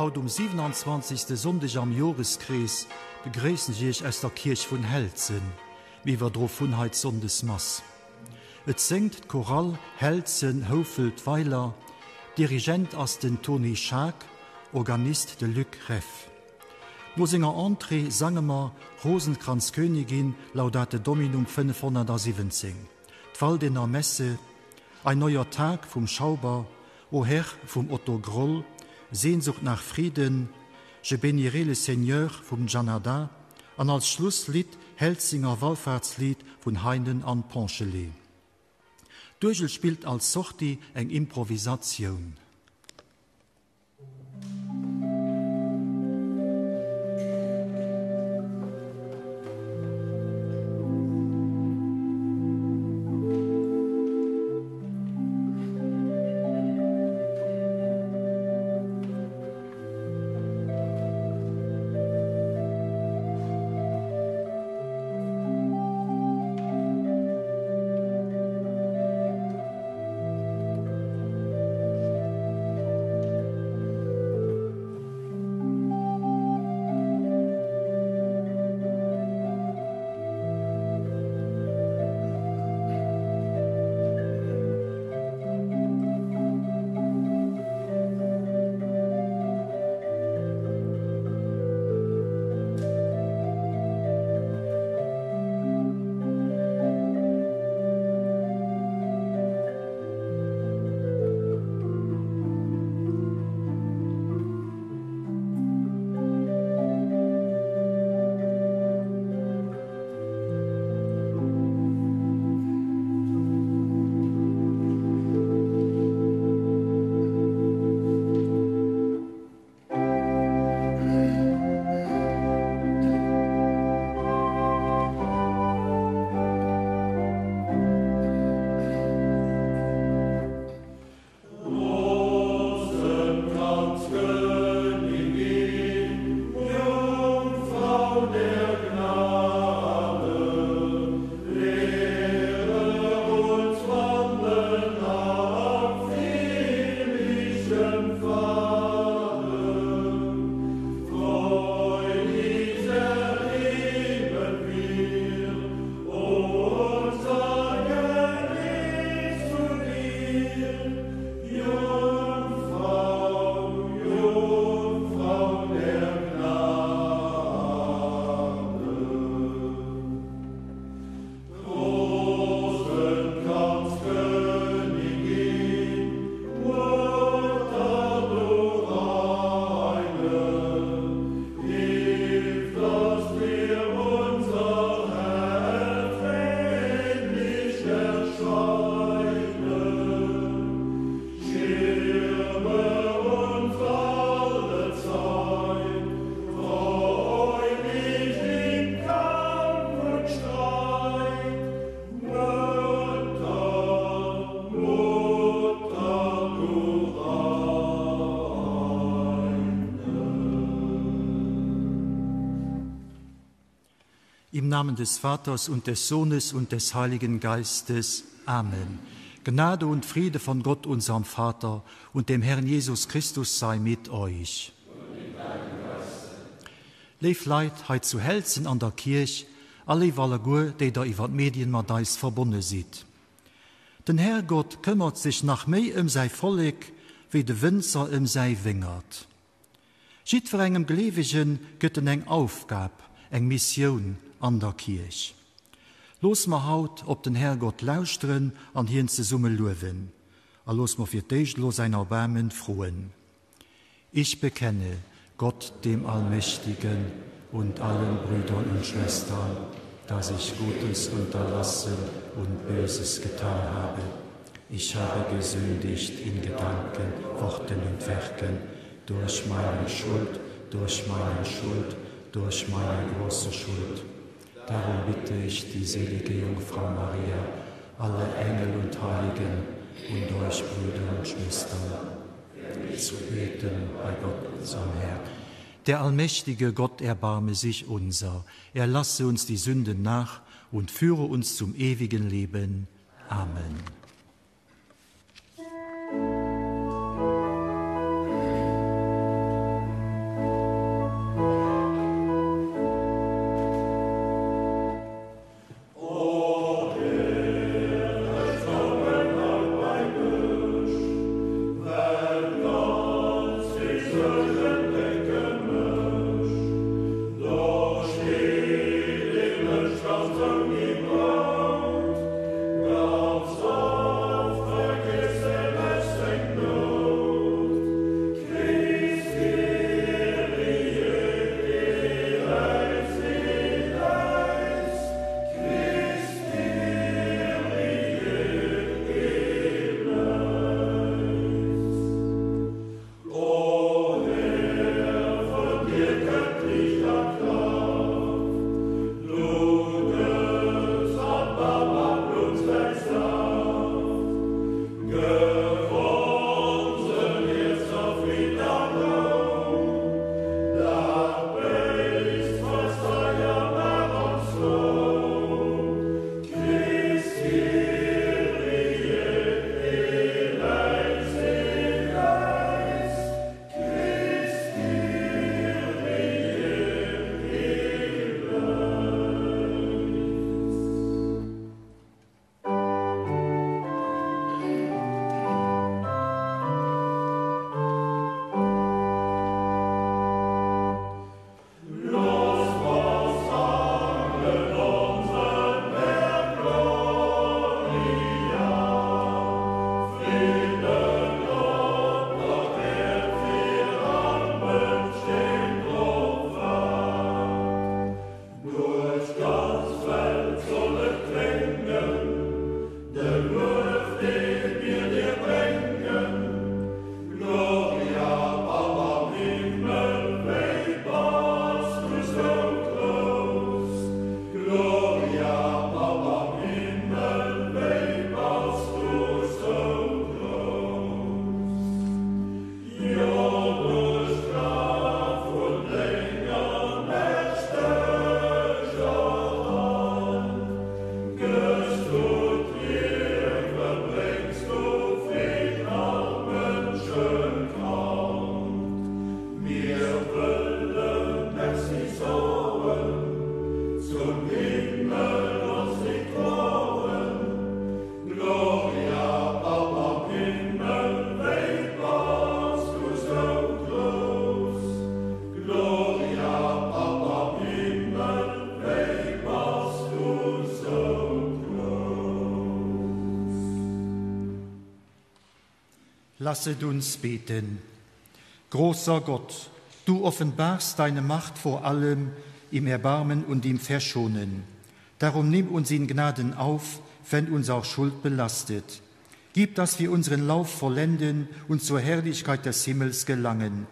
Haut 27. Sonntag am Joreskreis begrüßen ich aus der Kirche von Helzen, wie wir drauf von heute Sonntagsmass. Et singt Choral Helzen Hofeld Weiler, Dirigent aus den Toni Schaak, Organist de Luc Reff. No singer Entree sangen wir Rosenkranzkönigin Laudate Dominum 517. D'Wahl der Messe, ein neuer Tag vom Schauber, O Herr vom Otto Groll, Sehnsucht nach Frieden, Je bénirai le Seigneur vom Janada, und als Schlusslied Helzinger Wallfahrtslied von Heinen an Ponchelet. Durchel spielt als Sorti eng Improvisation. Im Namen des Vaters und des Sohnes und des Heiligen Geistes. Amen. Gnade und Friede von Gott, unserem Vater, und dem Herrn Jesus Christus sei mit euch. Leif Leid heit zu Helzen an der Kirche, alle Wallagur, die da iwwer Medien mat deis verbunden sieht. Den Herrgott kümmert sich nach mei sei Volk, wie de Winzer sei wingert. Schied für engem Gelewigen gëtt eng Aufgab, eng Mission an der Kirch. Los ma haut ob den Herrgott lauschtren an hien ze Summe luwen, a los ma fir deich lo sein Erbarmen frohen. Ich bekenne Gott dem Allmächtigen und allen Brüdern und Schwestern, dass ich Gutes unterlassen und Böses getan habe. Ich habe gesündigt in Gedanken, Worten und Werken, durch meine Schuld, durch meine große Schuld. Darum bitte ich die selige Jungfrau Maria, alle Engel und Heiligen und euch Brüder und Schwestern, zu beten bei Gott, unserem Herrn. Der allmächtige Gott erbarme sich unser, er lasse uns die Sünden nach und führe uns zum ewigen Leben. Amen. Lasset uns beten. Großer Gott, du offenbarst deine Macht vor allem im Erbarmen und im Verschonen. Darum nimm uns in Gnaden auf, wenn uns auch Schuld belastet. Gib, dass wir unseren Lauf vollenden und zur Herrlichkeit des Himmels gelangen.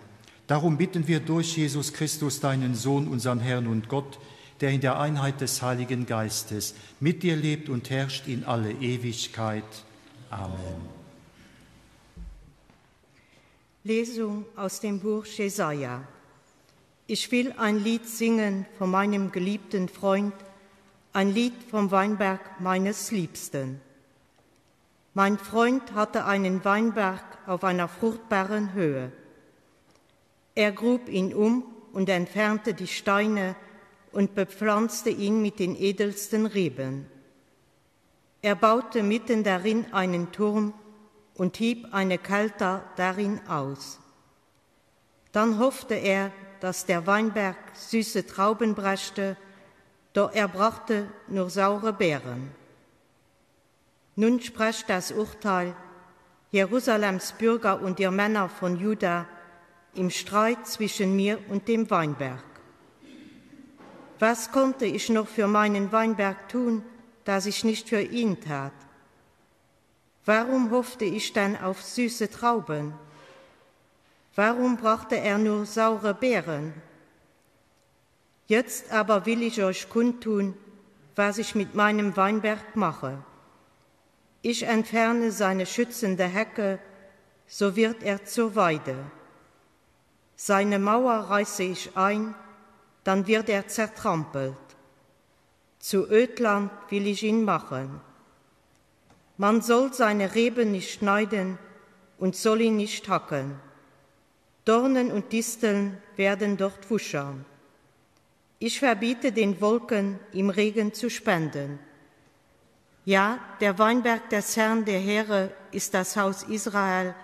Darum bitten wir durch Jesus Christus, deinen Sohn, unseren Herrn und Gott, der in der Einheit des Heiligen Geistes mit dir lebt und herrscht in alle Ewigkeit. Amen. Lesung aus dem Buch Jesaja. Ich will ein Lied singen von meinem geliebten Freund, ein Lied vom Weinberg meines Liebsten. Mein Freund hatte einen Weinberg auf einer fruchtbaren Höhe. Er grub ihn um und entfernte die Steine und bepflanzte ihn mit den edelsten Reben. Er baute mitten darin einen Turm und hieb eine Kelter darin aus. Dann hoffte er, dass der Weinberg süße Trauben brächte, doch er brachte nur saure Beeren. Nun spricht das Urteil, Jerusalems Bürger und ihr Männer von Juda, im Streit zwischen mir und dem Weinberg. Was konnte ich noch für meinen Weinberg tun, das ich nicht für ihn tat? Warum hoffte ich denn auf süße Trauben? Warum brachte er nur saure Beeren? Jetzt aber will ich euch kundtun, was ich mit meinem Weinberg mache. Ich entferne seine schützende Hecke, so wird er zur Weide. Seine Mauer reiße ich ein, dann wird er zertrampelt. Zu Ödland will ich ihn machen. Man soll seine Reben nicht schneiden und soll ihn nicht hacken. Dornen und Disteln werden dort wuchern. Ich verbiete den Wolken, ihm Regen zu spenden. Ja, der Weinberg des Herrn der Heere ist das Haus Israel,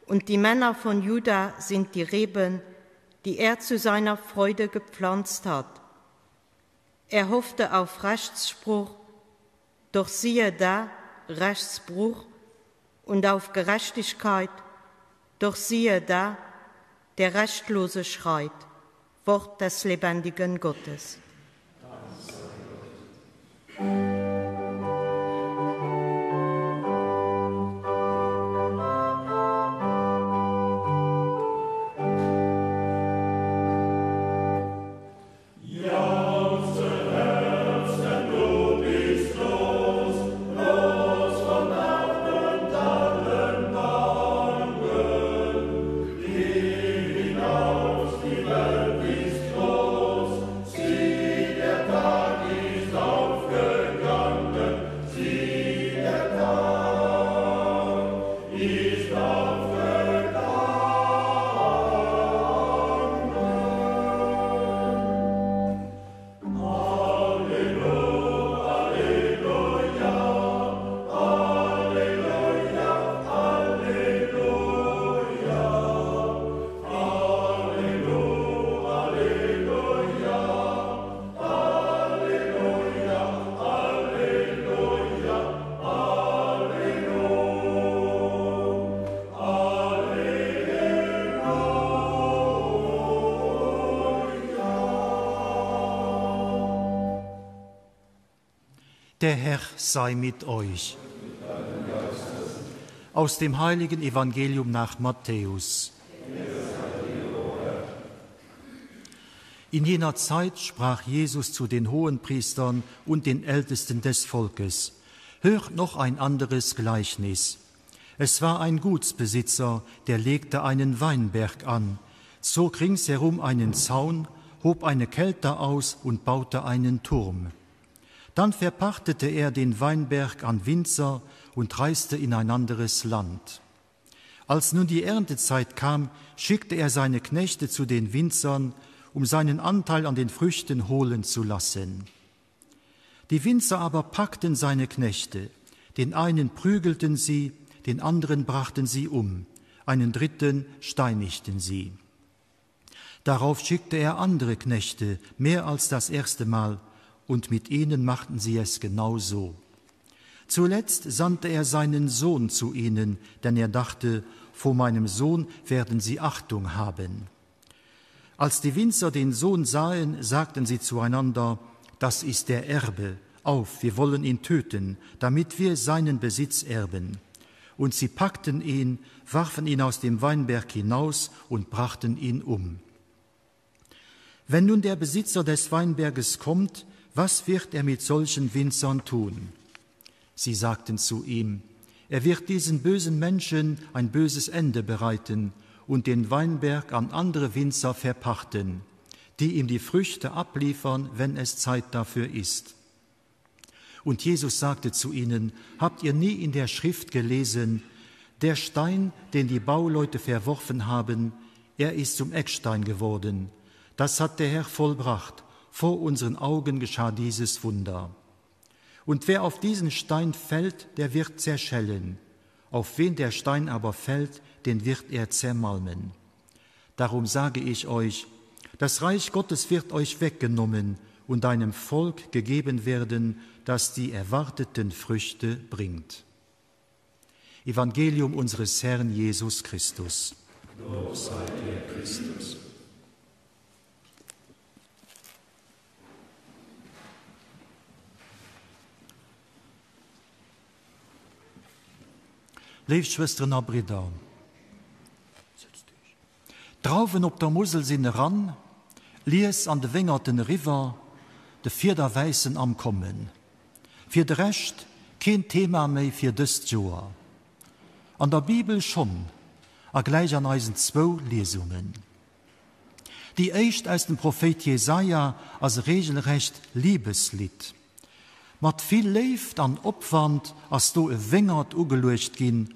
und die Männer von Juda sind die Reben, die er zu seiner Freude gepflanzt hat. Er hoffte auf Rechtsspruch, doch siehe da, Rechtsbruch, und auf Gerechtigkeit, doch siehe da, der Rechtlose schreit. Wort des lebendigen Gottes. Der Herr sei mit euch. Aus dem heiligen Evangelium nach Matthäus. In jener Zeit sprach Jesus zu den Hohenpriestern und den Ältesten des Volkes: Hört noch ein anderes Gleichnis. Es war ein Gutsbesitzer, der legte einen Weinberg an, zog ringsherum einen Zaun, hob eine Kelter aus und baute einen Turm. Dann verpachtete er den Weinberg an Winzer und reiste in ein anderes Land. Als nun die Erntezeit kam, schickte er seine Knechte zu den Winzern, um seinen Anteil an den Früchten holen zu lassen. Die Winzer aber packten seine Knechte, den einen prügelten sie, den anderen brachten sie um, einen dritten steinigten sie. Darauf schickte er andere Knechte, mehr als das erste Mal, und mit ihnen machten sie es genauso. Zuletzt sandte er seinen Sohn zu ihnen, denn er dachte, vor meinem Sohn werden sie Achtung haben. Als die Winzer den Sohn sahen, sagten sie zueinander, das ist der Erbe, auf, wir wollen ihn töten, damit wir seinen Besitz erben. Und sie packten ihn, warfen ihn aus dem Weinberg hinaus und brachten ihn um. Wenn nun der Besitzer des Weinberges kommt, was wird er mit solchen Winzern tun? Sie sagten zu ihm, er wird diesen bösen Menschen ein böses Ende bereiten und den Weinberg an andere Winzer verpachten, die ihm die Früchte abliefern, wenn es Zeit dafür ist. Und Jesus sagte zu ihnen, habt ihr nie in der Schrift gelesen, der Stein, den die Bauleute verworfen haben, er ist zum Eckstein geworden. Das hat der Herr vollbracht. Vor unseren Augen geschah dieses Wunder. Und wer auf diesen Stein fällt, der wird zerschellen. Auf wen der Stein aber fällt, den wird er zermalmen. Darum sage ich euch, das Reich Gottes wird euch weggenommen und einem Volk gegeben werden, das die erwarteten Früchte bringt. Evangelium unseres Herrn Jesus Christus. Lob sei dir, Christus. Liebe Schwestern und Brüder, draußen auf der Mosel sind ran, lies an de wingerten River, de Vierderweißen am Kommen. Für de Rest kein Thema mehr für das Jahr. An der Bibel schon, a gleich an eisen 2 Lesungen. Die erste aus dem Prophet Jesaja als regelrecht Liebeslied. Mat viel lebt an Opwand, als do e Wingert ugelöscht gin,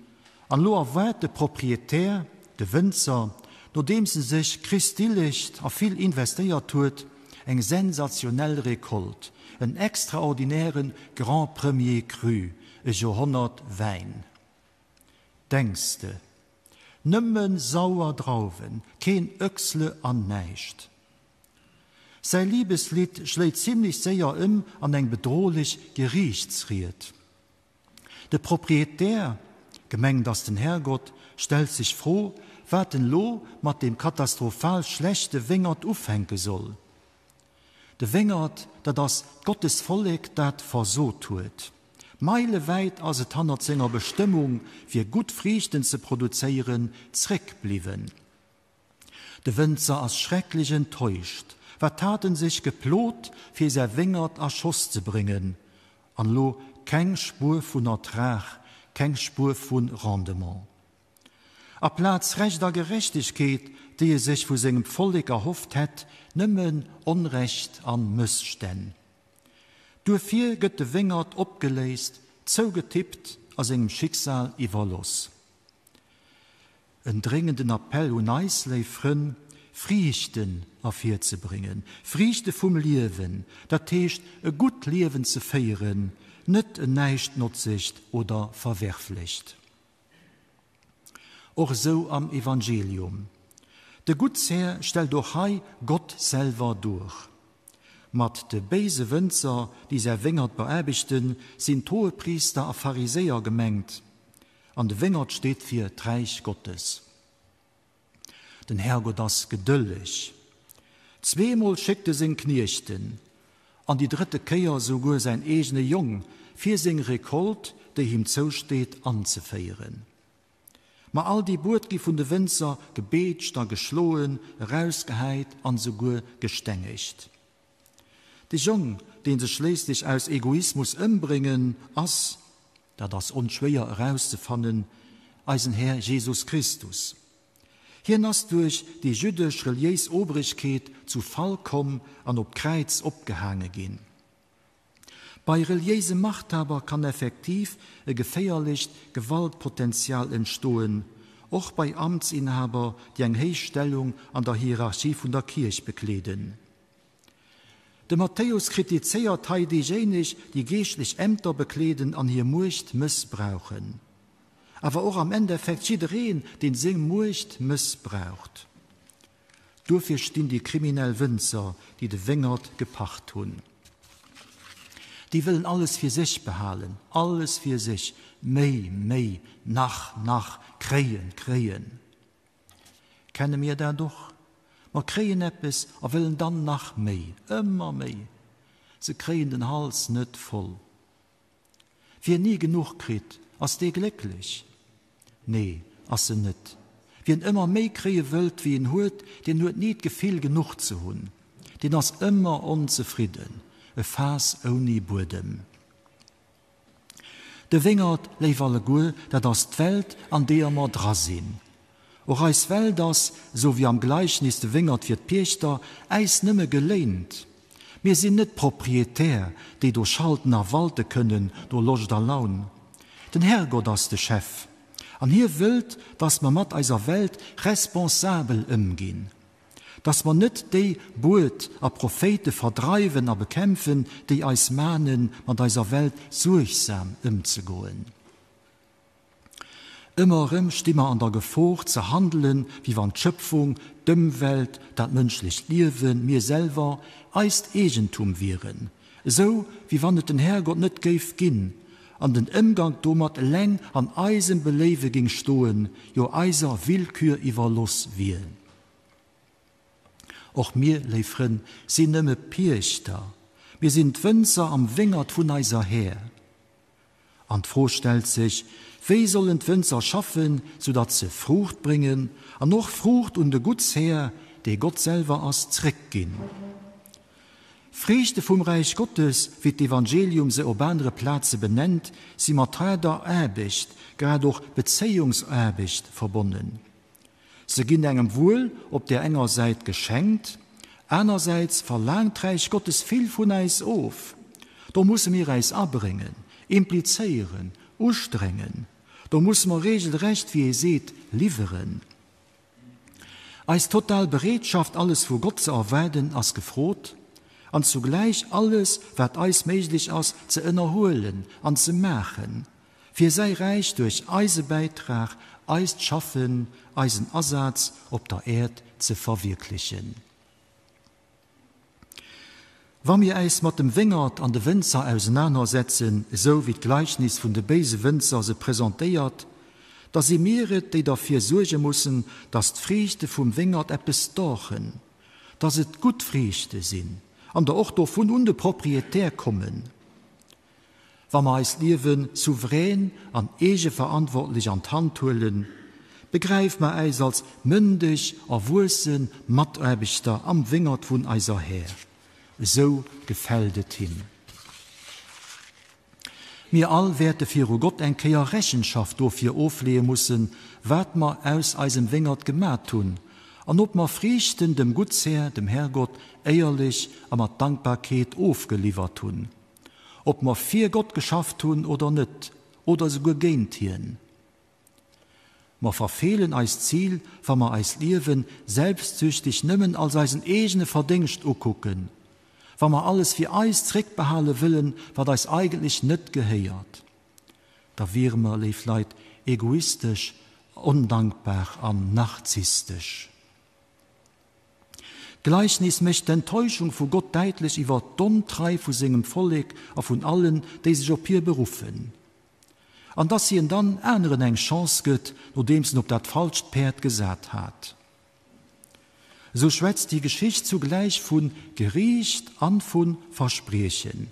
an lo erwart de Proprietär, de Winzer, nachdem sie sich christlicht a viel investiert tut, eng sensationell Rekolt, en extraordinären Grand Premier Cru, e Jahrhundert Wein. Denkste, nimmen sauer drauven, kein Öchsle an neicht. Sein Liebeslied schlägt ziemlich sehr an eng bedrohlich Gerichtsriet. Der Proprietär, gemengt das den Herrgott, stellt sich froh, wat den Lo mat dem katastrophal schlechte Wingert aufhängen soll. De Wingert, dat das Gottes Volk dat versot tut. Meileweit as et hannert senger Bestimmung, wie gut Früchten zu produzieren, zurückblieben. De Winzer als schrecklich enttäuscht, wat taten sich geplot, für sein Wingert a Schoss zu bringen. An lo kein Spur von Ertrag, kein Spur von Rendement. A Platz rechter Gerechtigkeit, die sich vor seinem Volk erhofft hat, nimmen Unrecht an Missstände. Dafür gëtt de Wingert opgeleist, zougetippt as engem Schicksal iwwerlos. Ein dringenden Appell und Eisleifren, Frichten afir zu bringen, Frichte vom Liewen, dat techt e gut Liewen zu feieren, net e neicht Nutsicht oder verwerflicht. Auch so am Evangelium. De Gutsherr stellt doch hei Gott selber durch. Mat de beise Winzer, die se Wingert beerbigten, sind Hohepriester a Pharisäer gemengt. An de Wingert steht für Reich Gottes. Den Herrgott das geduldig. 2-mal schickte sin Knechten, an die 3. Keier sogar sein eigene Jung, für sin Rekolt, der ihm zusteht, anzufeieren. Ma all die Burtgi von de Winzer gebetscht, geschlohen, rausgeheit, an sogar gestängigt. Die Jung, den sie schließlich aus Egoismus umbringen, as, da das unschwer herauszufinden, eisen Herr Jesus Christus. Hier hast durch die jüdisch-religiöse Obrigkeit zu Fall kommen an ob Kreuz abgehangen gehen. Bei religiösen Machthaber kann effektiv ein gefährlich Gewaltpotenzial entstehen, auch bei Amtsinhaber, die eine hohe Stellung an der Hierarchie von der Kirche bekleiden. Der Matthäus kritisiert diejenigen, die geistlich Ämter bekleden, an ihr Macht missbrauchen. Aber auch am Endeffekt jeden, den sie Macht missbraucht. Dafür stehen die kriminellen Winzer, die de Wingert gepacht tun. Die wollen alles für sich behalten, alles für sich, mei, nach, krähen. Kennen wir da doch? Wir krähen etwas und wollen dann nach mei, immer mei. Sie krähen den Hals nicht voll. Wer nie genug kriegt, als die glücklich. Nee, als sie nicht. Wer immer mehr kriegen will, wie ihn hört, den hört nicht gefühl genug zu haben. Den ist immer unzufrieden. Ein Fass ohne Boden. De Wingert leif alle gut, dat das die Welt, an der wir dran sind. Auch als Welt das, so wie am Gleichnis de Wingert wird Pirchter, eis nimme gelehnt. Wir sind nicht proprietär, die durch Schalten erwalten können, durch Lust der Laune. Den Herrgott ist der Chef. Und hier will, dass man mit dieser Welt responsabel umgehen. Dass man nicht die Boot a Propheten verdreiben und bekämpfen, die uns mahnen, mit dieser Welt sorgsam umzugehen. Immerem stehen wir an der Gefahr zu handeln, wie wenn die Schöpfung, die Umwelt, das menschliche Leben, mir selber, eist Eigentum wären. So, wie wenn es den Herrgott nicht ging, an den Umgang damit läng an eisen Beleben ging stohen, jo eiser Willkür überlos wählen. Auch mir, Leifren, sind nimme Pirchter. Wir sind Winzer am Wingert von eiser Herr. Und froh stellt sich, wie sollen die Winzer schaffen, sodass sie Frucht bringen, und noch Frucht und de Gutsherr, der Gott selber als zurückgehen. Früchte vom Reich Gottes, wie das Evangelium sie auf andere Plätze benennt, sind mit der Erbicht, gerade durch Beziehungserbicht verbunden. Sie gehen engem wohl, ob der enger Seite geschenkt, einerseits verlangt Reich Gottes viel von uns auf. Da müssen wir uns abbringen, implizieren, anstrengen. Da muss man regelrecht, wie ihr seht, liefern. Als total Bereitschaft, alles vor Gott zu erwerben, als gefroht, und zugleich alles, was uns möglich ist, zu erholen und zu machen, für sei Reich durch eisen Beitrag, eisen Schaffen, eisen Ersatz auf der Erde zu verwirklichen. Wenn wir uns mit dem Wingert an den Winzer auseinandersetzen, so wie das Gleichnis von den bösen Winzer sie präsentiert, dass sie mehrere, die dafür sorgen müssen, dass die Früchte vom Wingert etwas tauchen, dass es gut Früchte sind, und auch davon und proprietär kommen. Wenn wir als Leben souverän und eigenverantwortlich an die Hand holen, begreift man uns als mündig, erwuchsen Matarbeiter am Wingert von unser Herr. So gefällt es ihm. Wir all werden für Gott ein Kehr Rechenschaft dafür auflegen müssen, was wir aus unserem Wingert gemacht haben, und ob wir Früchten dem Gutsherr, dem Herrgott, ehrlich und mit Dankbarkeit aufgeliefert haben. Ob wir für Gott geschafft haben oder nicht, oder sogar gehen. Wir verfehlen als Ziel, wenn wir als Leben selbstsüchtig nimmen als unseren eigenen Verdienst angucken, wenn wir alles für uns zurückbehalten wollen, was uns eigentlich nicht gehört. Da wären wir vielleicht egoistisch, undankbar und narzisstisch. Gleichnis möchte die Enttäuschung von Gott deutlich über die Dummtreib von seinem Volk und von allen, die sich auf ihr berufen. Und dass sie ihnen dann anderen eine Chance gibt, nachdem sie auf das falsche Pferd gesagt hat. So schwätzt die Geschichte zugleich von Gericht und von Versprechen.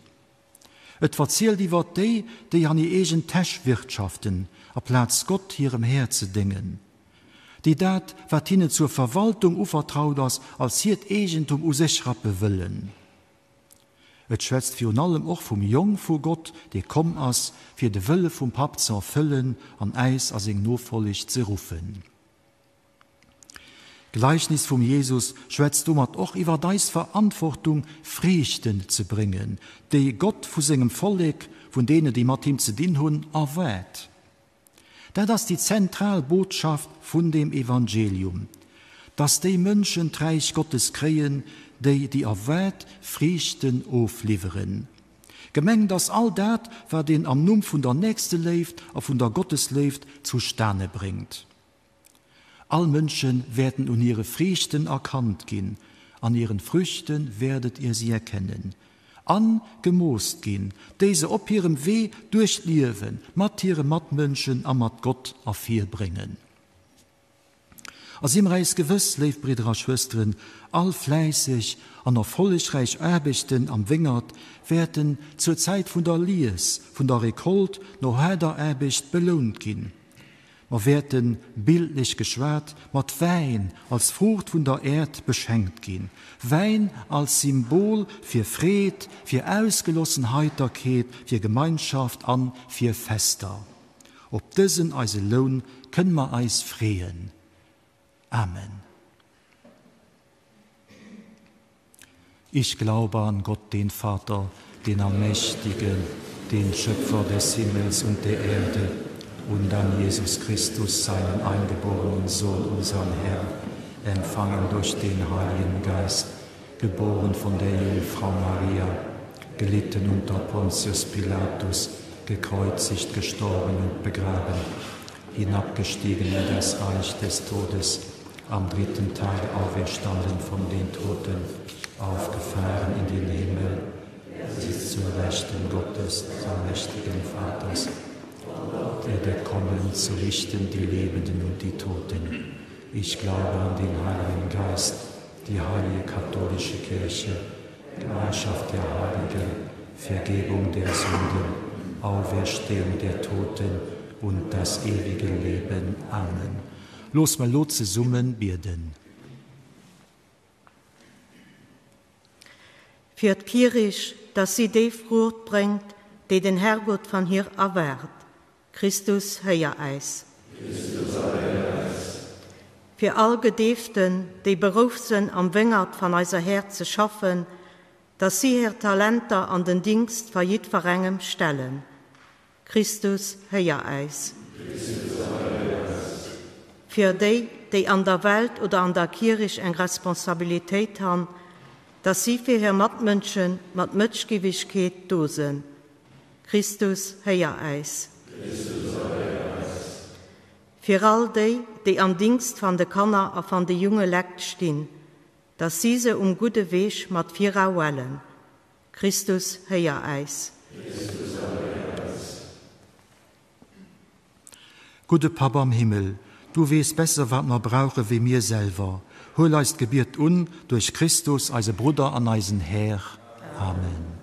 Es erzählt über die an die eigenen Tasche wirtschaften, auf Platz Gott ihrem Herzen dingen. Die dat, was ihnen zur Verwaltung uvertraut ist, als hier das Eigentum aus sich rappen wollen. Es schwätzt vor allem auch vom Jung vor Gott, der kommt ist, für die Wille vom Pap zu erfüllen, an Eis als ihn notfällig zu rufen. Gleichnis vom Jesus schwätzt damit auch über deis Verantwortung, Früchten zu bringen, die Gott von seinem Volk, von denen die mit ihm zu dienen haben, erwählt. Das ist die Zentralbotschaft von dem Evangelium, dass die Menschen Reich Gottes kriegen, die erwählt Früchten aufliefern. Gemengt, dass all das, was den am Numm von der Nächste lebt, und von der Gottes lebt, zustande bringt. All Menschen werden an ihre Früchten erkannt gehen, an ihren Früchten werdet ihr sie erkennen. angemoost gin, diese op ihrem Weh durchliewen, mat ihre Matmönchen am mat Gott afir bringen. Als im Reis gewiss, leif Brüder Schwestern, all fleißig an erfolgreich Erbichten am Wingert werden zur Zeit von der Lies, von der Rekolt noch herder Erbicht belohnt gin. Wir werden bildlich geschwärzt, mit Wein als Frucht von der Erde beschenkt gehen. Wein als Symbol für Fried, für Ausgelossenheit, für Gemeinschaft an, für Fester. Ob diesen eisen Lohn können wir eis freuen. Amen. Ich glaube an Gott, den Vater, den Allmächtigen, den Schöpfer des Himmels und der Erde, und an Jesus Christus, seinen eingeborenen Sohn, unseren Herrn, empfangen durch den Heiligen Geist, geboren von der Jungfrau Maria, gelitten unter Pontius Pilatus, gekreuzigt, gestorben und begraben, hinabgestiegen in das Reich des Todes, am dritten Tag auferstanden von den Toten, aufgefahren in den Himmel, sitzt zur Rechten Gottes, des allmächtigen Vaters, der kommen zu richten die Lebenden und die Toten. Ich glaube an den Heiligen Geist, die heilige katholische Kirche, Gemeinschaft der Heiligen, Vergebung der Sünden, Auferstehung der Toten und das ewige Leben. Amen. Los mal lotse Summen beten. Für die Kirche, dass sie die Frucht bringt, die den Herrgott von hier erwährt. Christus heia eis. Für all Gedieften, die berufen sind, am Wingert von unser Herz zu schaffen, dass sie ihr Talente an den Dienst für jed Verengem stellen. Christus heia eis. Für die, die an der Welt oder an der Kirche eine Responsabilität haben, dass sie für ihre Mitmenschen mit Mitgewichtigkeit da sind. Christus heia eis. Für all die, die am Dienst von der Kanner und von der jungen Leute stehen, dass sie se gute Weg mit Vierer wollen. Christus heia eis. Gute Papa im Himmel, du weißt besser, was wir brauchen, wie mir selber. Hol uns Gebet durch Christus, als Bruder an eisen Herr. Amen.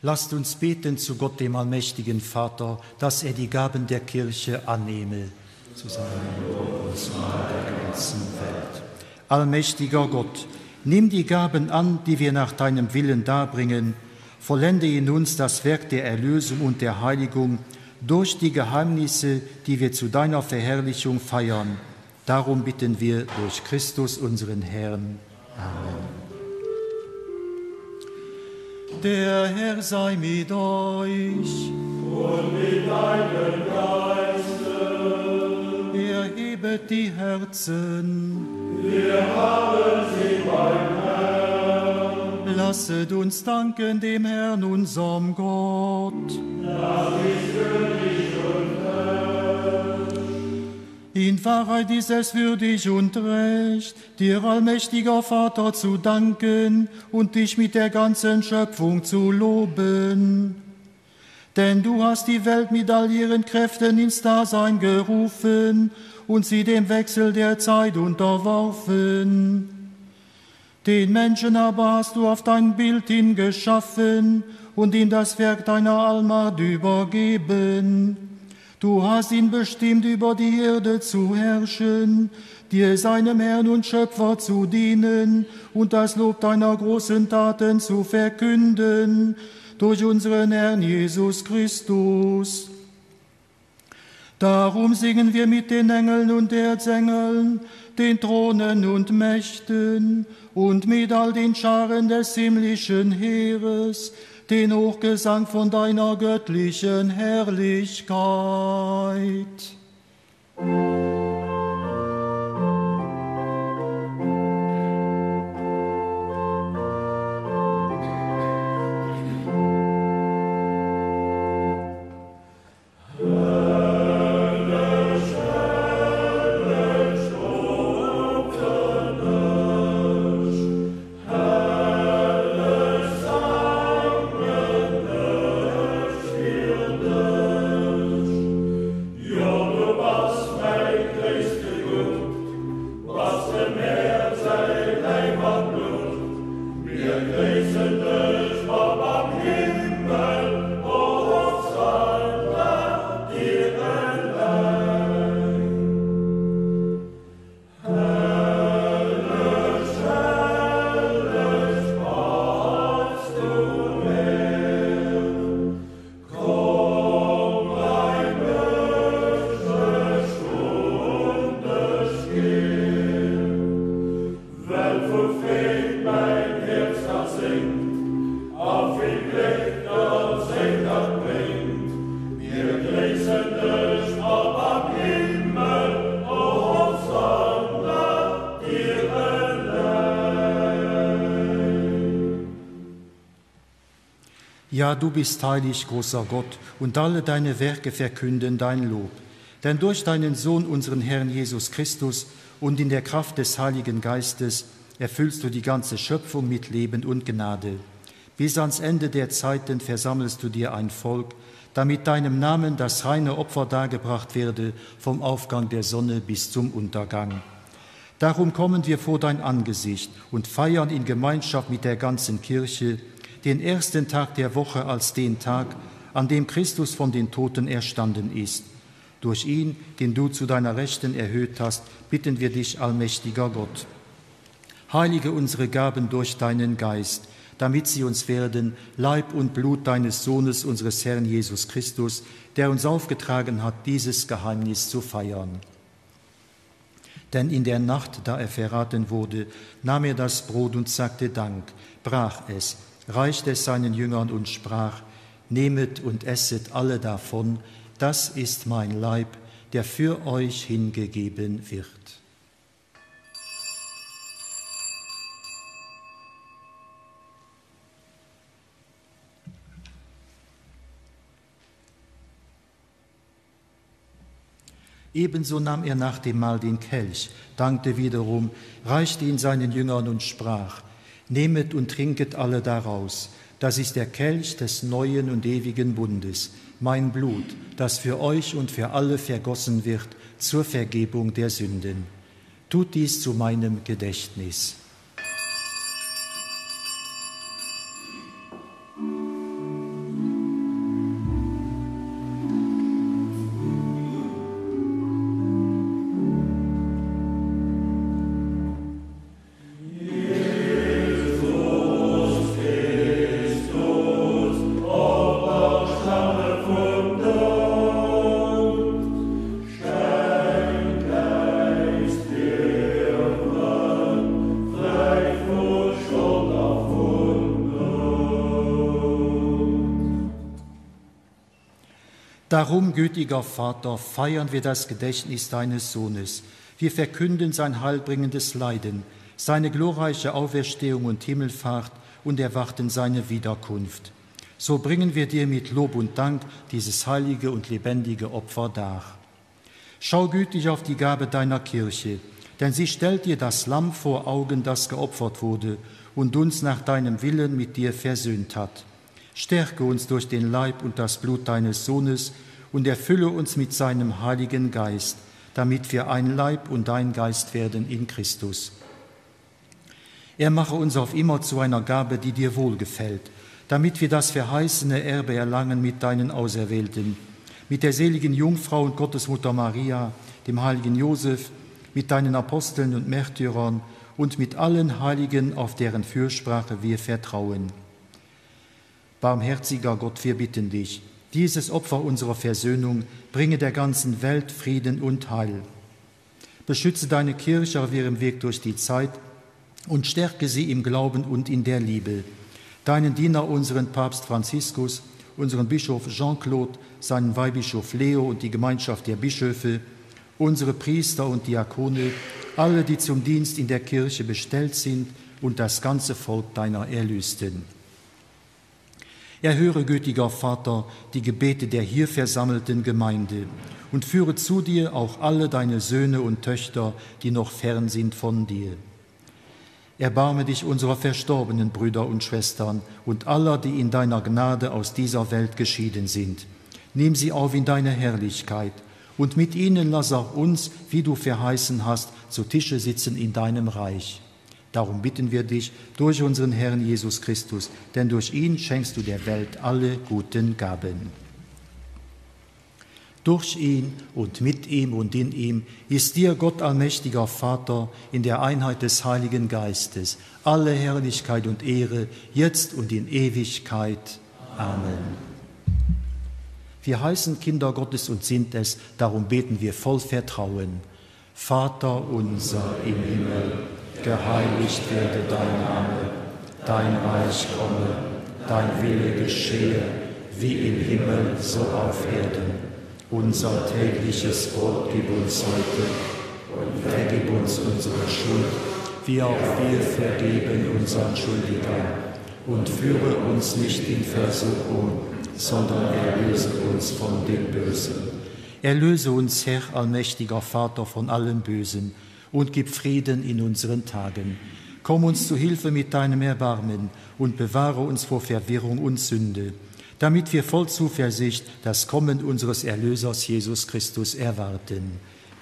Lasst uns beten zu Gott, dem allmächtigen Vater, dass er die Gaben der Kirche annehme, zusammen mit uns und der ganzen Welt. Allmächtiger Gott, nimm die Gaben an, die wir nach deinem Willen darbringen, vollende in uns das Werk der Erlösung und der Heiligung durch die Geheimnisse, die wir zu deiner Verherrlichung feiern. Darum bitten wir durch Christus, unseren Herrn. Amen. Der Herr sei mit euch. Und mit deinem Geiste. Erhebet die Herzen. Wir haben sie beim Herrn. Lasset uns danken dem Herrn, unserem Gott. Das ist würdig und recht. In Wahrheit ist es würdig und recht, dir, allmächtiger Vater, zu danken und dich mit der ganzen Schöpfung zu loben. Denn du hast die Welt mit all ihren Kräften ins Dasein gerufen und sie dem Wechsel der Zeit unterworfen. Den Menschen aber hast du auf dein Bild hin geschaffen und ihm das Werk deiner Allmacht übergeben. Du hast ihn bestimmt, über die Erde zu herrschen, dir seinem Herrn und Schöpfer zu dienen und das Lob deiner großen Taten zu verkünden, durch unseren Herrn Jesus Christus. Darum singen wir mit den Engeln und Erzengeln, den Thronen und Mächten und mit all den Scharen des himmlischen Heeres, den Hochgesang von deiner göttlichen Herrlichkeit. Ja, du bist heilig, großer Gott, und alle deine Werke verkünden dein Lob. Denn durch deinen Sohn, unseren Herrn Jesus Christus, und in der Kraft des Heiligen Geistes erfüllst du die ganze Schöpfung mit Leben und Gnade. Bis ans Ende der Zeiten versammelst du dir ein Volk, damit deinem Namen das reine Opfer dargebracht werde, vom Aufgang der Sonne bis zum Untergang. Darum kommen wir vor dein Angesicht und feiern in Gemeinschaft mit der ganzen Kirche den ersten Tag der Woche als den Tag, an dem Christus von den Toten erstanden ist. Durch ihn, den du zu deiner Rechten erhöht hast, bitten wir dich, allmächtiger Gott. Heilige unsere Gaben durch deinen Geist, damit sie uns werden, Leib und Blut deines Sohnes, unseres Herrn Jesus Christus, der uns aufgetragen hat, dieses Geheimnis zu feiern. Denn in der Nacht, da er verraten wurde, nahm er das Brot und sagte Dank, brach es, reichte es seinen Jüngern und sprach, nehmet und esset alle davon, das ist mein Leib, der für euch hingegeben wird. Ebenso nahm er nach dem Mahl den Kelch, dankte wiederum, reichte ihn seinen Jüngern und sprach, nehmet und trinket alle daraus, das ist der Kelch des neuen und ewigen Bundes, mein Blut, das für euch und für alle vergossen wird zur Vergebung der Sünden. Tut dies zu meinem Gedächtnis. Darum, gütiger Vater, feiern wir das Gedächtnis deines Sohnes. Wir verkünden sein heilbringendes Leiden, seine glorreiche Auferstehung und Himmelfahrt und erwarten seine Wiederkunft. So bringen wir dir mit Lob und Dank dieses heilige und lebendige Opfer dar. Schau gütig auf die Gabe deiner Kirche, denn sie stellt dir das Lamm vor Augen, das geopfert wurde und uns nach deinem Willen mit dir versöhnt hat. Stärke uns durch den Leib und das Blut deines Sohnes und erfülle uns mit seinem Heiligen Geist, damit wir ein Leib und ein Geist werden in Christus. Er mache uns auf immer zu einer Gabe, die dir wohlgefällt, damit wir das verheißene Erbe erlangen mit deinen Auserwählten, mit der seligen Jungfrau und Gottesmutter Maria, dem heiligen Josef, mit deinen Aposteln und Märtyrern und mit allen Heiligen, auf deren Fürsprache wir vertrauen. Barmherziger Gott, wir bitten dich, dieses Opfer unserer Versöhnung bringe der ganzen Welt Frieden und Heil. Beschütze deine Kirche auf ihrem Weg durch die Zeit und stärke sie im Glauben und in der Liebe. Deinen Diener, unseren Papst Franziskus, unseren Bischof Jean-Claude, seinen Weihbischof Leo und die Gemeinschaft der Bischöfe, unsere Priester und Diakone, alle, die zum Dienst in der Kirche bestellt sind und das ganze Volk deiner Erlösten. Erhöre, gütiger Vater, die Gebete der hier versammelten Gemeinde und führe zu dir auch alle deine Söhne und Töchter, die noch fern sind von dir. Erbarme dich unserer verstorbenen Brüder und Schwestern und aller, die in deiner Gnade aus dieser Welt geschieden sind. Nimm sie auf in deine Herrlichkeit und mit ihnen lass auch uns, wie du verheißen hast, zu Tische sitzen in deinem Reich. Darum bitten wir dich durch unseren Herrn Jesus Christus, denn durch ihn schenkst du der Welt alle guten Gaben. Durch ihn und mit ihm und in ihm ist dir, Gott allmächtiger Vater, in der Einheit des Heiligen Geistes, alle Herrlichkeit und Ehre, jetzt und in Ewigkeit. Amen. Wir heißen Kinder Gottes und sind es, darum beten wir voll Vertrauen. Vater unser im Himmel, geheiligt werde dein Name, dein Reich komme, dein Wille geschehe, wie im Himmel, so auf Erden. Unser tägliches Brot gib uns heute und vergib uns unsere Schuld, wie auch wir vergeben unseren Schuldigern. Und führe uns nicht in Versuchung, sondern erlöse uns von dem Bösen. Erlöse uns, Herr, allmächtiger Vater, von allem Bösen und gib Frieden in unseren Tagen. Komm uns zu Hilfe mit deinem Erbarmen und bewahre uns vor Verwirrung und Sünde, damit wir voll Zuversicht das Kommen unseres Erlösers Jesus Christus erwarten.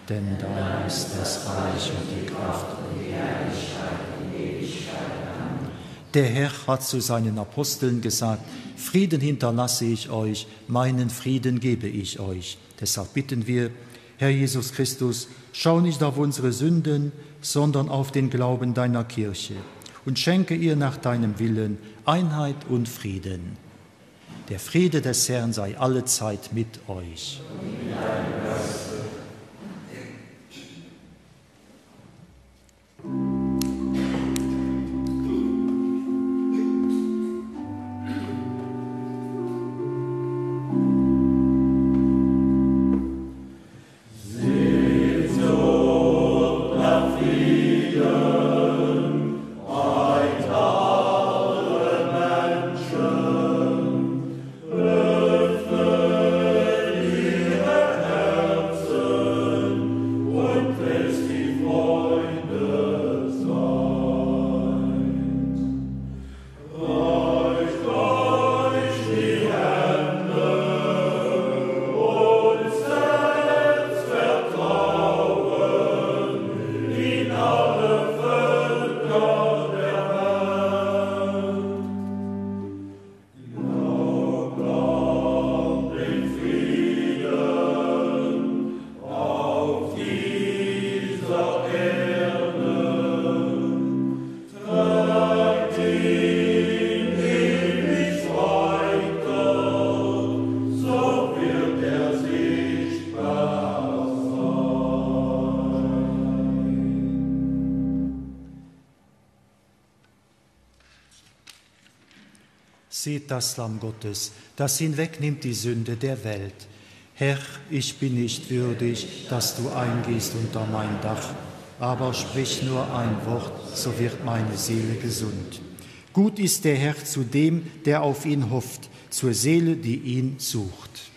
Denn dein ist das Reich und die Kraft und die Herrlichkeit in Ewigkeit. Amen. Der Herr hat zu seinen Aposteln gesagt: Frieden hinterlasse ich euch, meinen Frieden gebe ich euch. Deshalb bitten wir, Herr Jesus Christus, schau nicht auf unsere Sünden, sondern auf den Glauben deiner Kirche und schenke ihr nach deinem Willen Einheit und Frieden. Der Friede des Herrn sei allezeit mit euch. Seht das Lamm Gottes, das hinwegnimmt die Sünde der Welt. Herr, ich bin nicht würdig, dass du eingehst unter mein Dach, aber sprich nur ein Wort, so wird meine Seele gesund. Gut ist der Herr zu dem, der auf ihn hofft, zur Seele, die ihn sucht.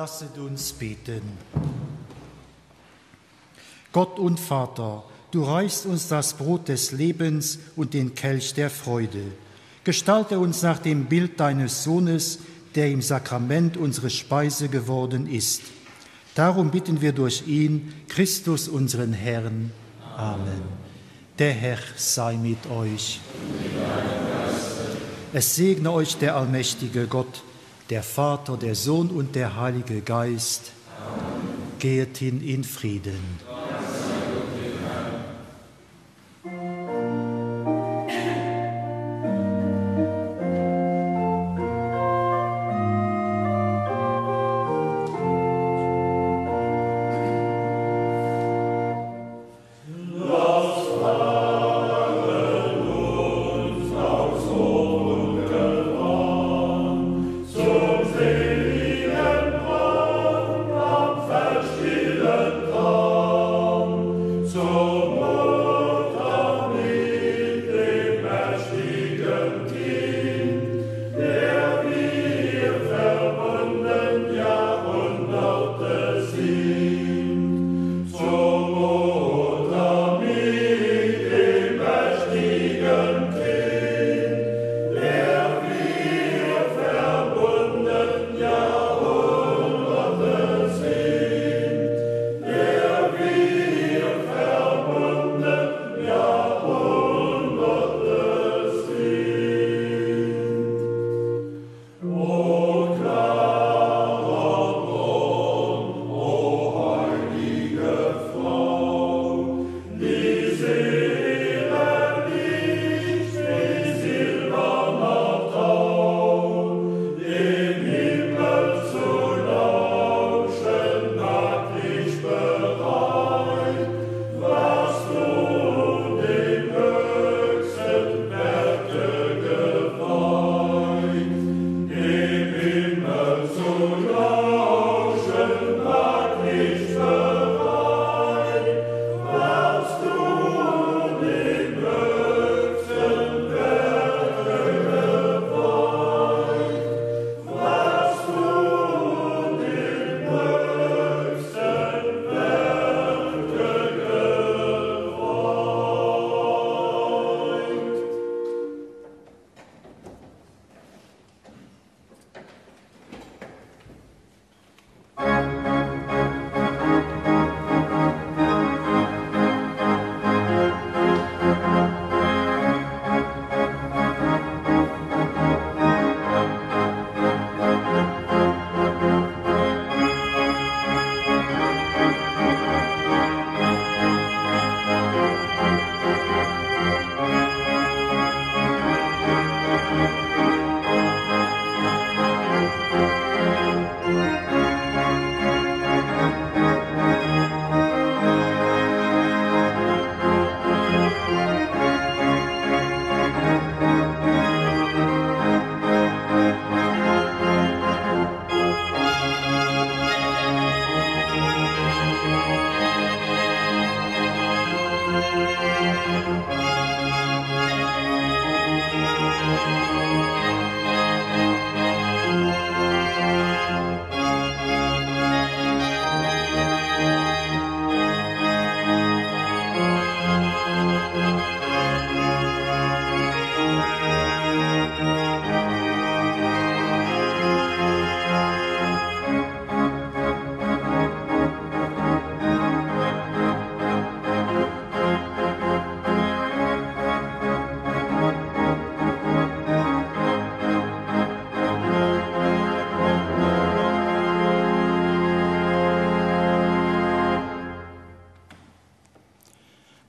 Lasset uns beten. Gott und Vater, du reichst uns das Brot des Lebens und den Kelch der Freude. Gestalte uns nach dem Bild deines Sohnes, der im Sakrament unsere Speise geworden ist. Darum bitten wir durch ihn, Christus unseren Herrn. Amen. Der Herr sei mit euch. Es segne euch der allmächtige Gott, der Vater, der Sohn und der Heilige Geist. Amen. Geht hin in Frieden. Oh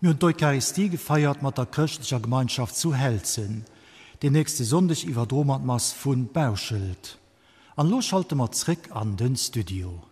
Wir haben die Eucharistie gefeiert mit der christlichen Gemeinschaft zu Helzen. Den nächsten Sonntag über Dromatmas von Bauschild. An los schalten wir zurück an den Studio.